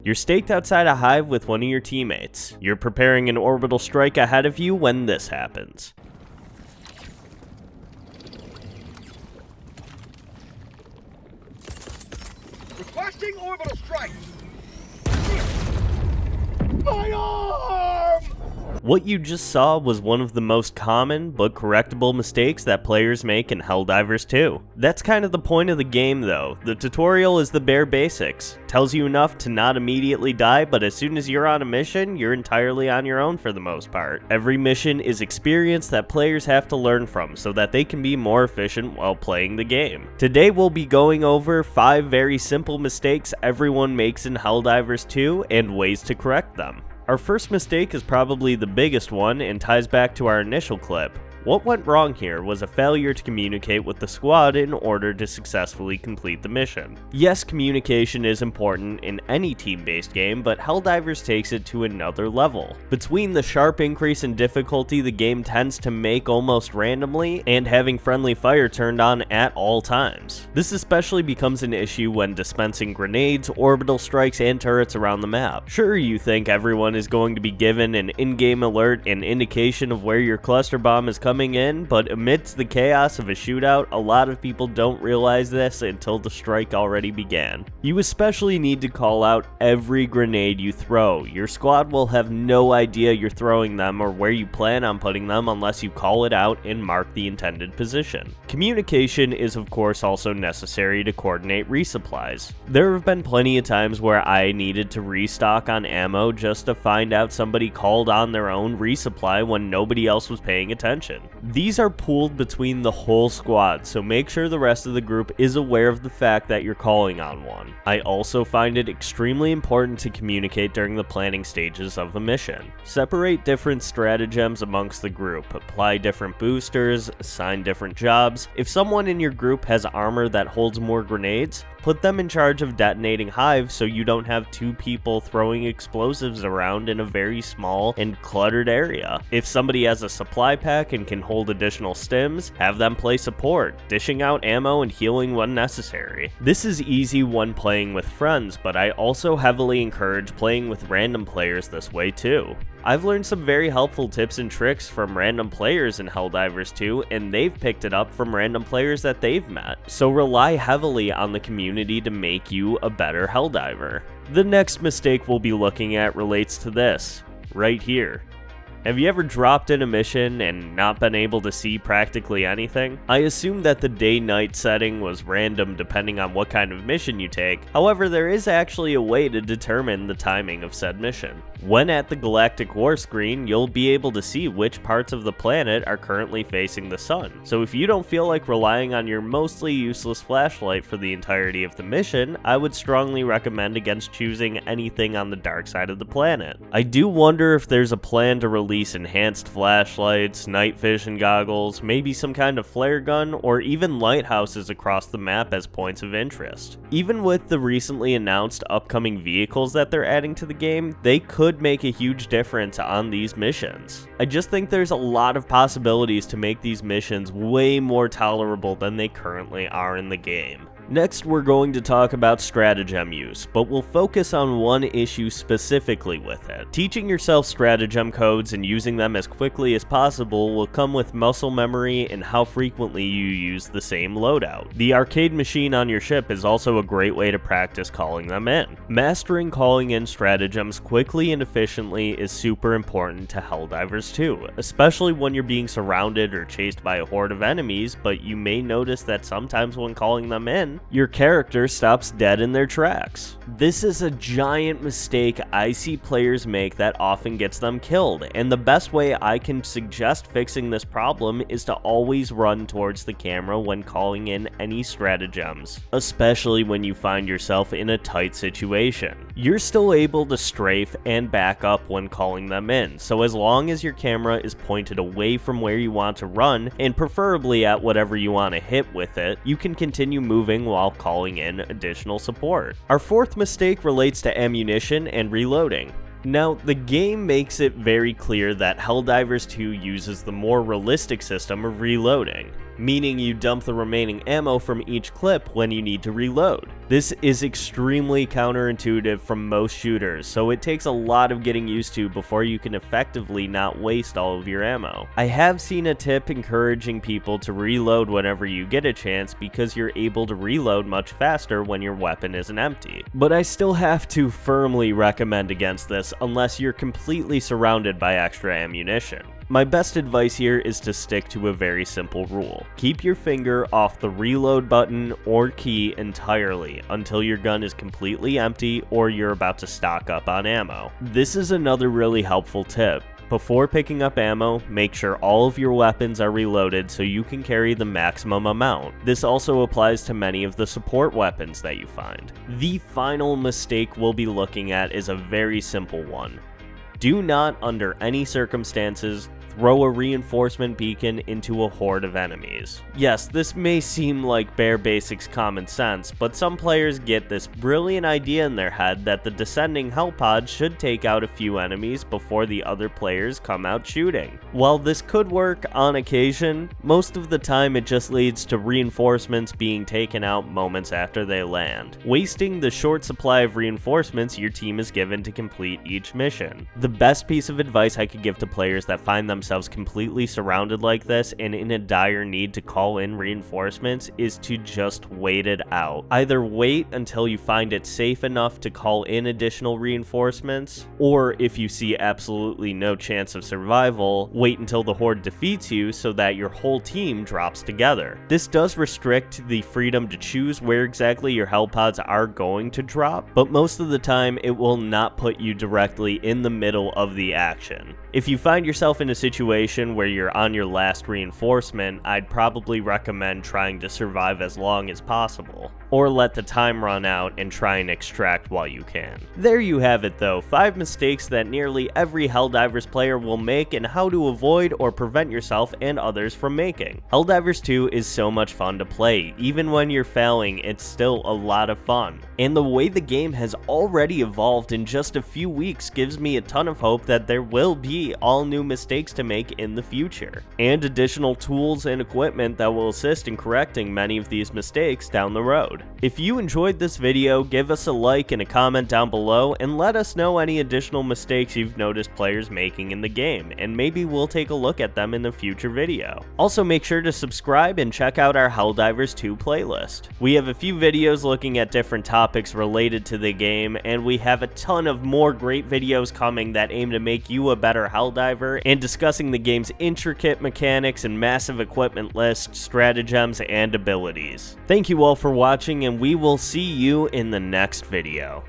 You're staked outside a hive with one of your teammates. You're preparing an orbital strike ahead of you when this happens. Requesting orbital strike! My arm! What you just saw was one of the most common but correctable mistakes that players make in Helldivers 2. That's kind of the point of the game though. The tutorial is the bare basics. Tells you enough to not immediately die, but as soon as you're on a mission, you're entirely on your own for the most part. Every mission is experience that players have to learn from so that they can be more efficient while playing the game. Today we'll be going over 5 very simple mistakes everyone makes in Helldivers 2 and ways to correct them. Our first mistake is probably the biggest one and ties back to our initial clip. What went wrong here was a failure to communicate with the squad in order to successfully complete the mission. Yes, communication is important in any team-based game, but Helldivers takes it to another level. Between the sharp increase in difficulty the game tends to make almost randomly, and having friendly fire turned on at all times. This especially becomes an issue when dispensing grenades, orbital strikes, and turrets around the map. Sure, you think everyone is going to be given an in-game alert and indication of where your cluster bomb is coming in, but amidst the chaos of a shootout, a lot of people don't realize this until the strike already began. You especially need to call out every grenade you throw. Your squad will have no idea you're throwing them or where you plan on putting them unless you call it out and mark the intended position. Communication is of course also necessary to coordinate resupplies. There have been plenty of times where I needed to restock on ammo just to find out somebody called on their own resupply when nobody else was paying attention. These are pooled between the whole squad, so make sure the rest of the group is aware of the fact that you're calling on one. I also find it extremely important to communicate during the planning stages of a mission. Separate different stratagems amongst the group, apply different boosters, assign different jobs. If someone in your group has armor that holds more grenades, put them in charge of detonating hives so you don't have 2 people throwing explosives around in a very small and cluttered area. If somebody has a supply pack and can hold additional stims, have them play support, dishing out ammo and healing when necessary. This is easy when playing with friends, but I also heavily encourage playing with random players this way too. I've learned some very helpful tips and tricks from random players in Helldivers 2, and they've picked it up from random players that they've met. So rely heavily on the community to make you a better Helldiver. The next mistake we'll be looking at relates to this, right here. Have you ever dropped in a mission and not been able to see practically anything? I assume that the day-night setting was random depending on what kind of mission you take. However, there is actually a way to determine the timing of said mission. When at the Galactic War screen, you'll be able to see which parts of the planet are currently facing the sun. So if you don't feel like relying on your mostly useless flashlight for the entirety of the mission, I would strongly recommend against choosing anything on the dark side of the planet. I do wonder if there's a plan to release enhanced flashlights, night vision goggles, maybe some kind of flare gun, or even lighthouses across the map as points of interest. Even with the recently announced upcoming vehicles that they're adding to the game, they could make a huge difference on these missions. I just think there's a lot of possibilities to make these missions way more tolerable than they currently are in the game. Next, we're going to talk about stratagem use, but we'll focus on one issue specifically with it. Teaching yourself stratagem codes and using them as quickly as possible will come with muscle memory and how frequently you use the same loadout. The arcade machine on your ship is also a great way to practice calling them in. Mastering calling in stratagems quickly and efficiently is super important to Helldivers 2, especially when you're being surrounded or chased by a horde of enemies, but you may notice that sometimes when calling them in, your character stops dead in their tracks. This is a giant mistake I see players make that often gets them killed, and the best way I can suggest fixing this problem is to always run towards the camera when calling in any stratagems, especially when you find yourself in a tight situation. You're still able to strafe and back up when calling them in, so as long as your camera is pointed away from where you want to run, and preferably at whatever you want to hit with it, you can continue moving while calling in additional support. Our fourth mistake relates to ammunition and reloading. Now, the game makes it very clear that Helldivers 2 uses the more realistic system of reloading. meaning you dump the remaining ammo from each clip when you need to reload. This is extremely counterintuitive from most shooters, so it takes a lot of getting used to before you can effectively not waste all of your ammo. I have seen a tip encouraging people to reload whenever you get a chance because you're able to reload much faster when your weapon isn't empty. But I still have to firmly recommend against this unless you're completely surrounded by extra ammunition. My best advice here is to stick to a very simple rule. Keep your finger off the reload button or key entirely until your gun is completely empty or you're about to stock up on ammo. This is another really helpful tip. Before picking up ammo, make sure all of your weapons are reloaded so you can carry the maximum amount. This also applies to many of the support weapons that you find. The final mistake we'll be looking at is a very simple one. Do not, under any circumstances, throw a reinforcement beacon into a horde of enemies. Yes, this may seem like bare basics common sense, but some players get this brilliant idea in their head that the descending hell pod should take out a few enemies before the other players come out shooting. While this could work on occasion, most of the time it just leads to reinforcements being taken out moments after they land, wasting the short supply of reinforcements your team is given to complete each mission. The best piece of advice I could give to players that find themselves completely surrounded like this and in a dire need to call in reinforcements is to just wait it out. Either wait until you find it safe enough to call in additional reinforcements, or if you see absolutely no chance of survival, wait until the horde defeats you so that your whole team drops together. This does restrict the freedom to choose where exactly your hell pods are going to drop, but most of the time it will not put you directly in the middle of the action. If you find yourself in a situation where you're on your last reinforcement, I'd probably recommend trying to survive as long as possible, or let the time run out and try and extract while you can. There you have it though, 5 mistakes that nearly every Helldivers player will make and how to avoid or prevent yourself and others from making. Helldivers 2 is so much fun to play, even when you're failing it's still a lot of fun. And the way the game has already evolved in just a few weeks gives me a ton of hope that there will be all new mistakes to make in the future, and additional tools and equipment that will assist in correcting many of these mistakes down the road. If you enjoyed this video, give us a like and a comment down below, and let us know any additional mistakes you've noticed players making in the game, and maybe we'll take a look at them in a future video. Also make sure to subscribe and check out our Helldivers 2 playlist. We have a few videos looking at different topics related to the game, and we have a ton of more great videos coming that aim to make you a better Helldiver and discussing the game's intricate mechanics and massive equipment list, stratagems, and abilities. Thank you all for watching, and we will see you in the next video.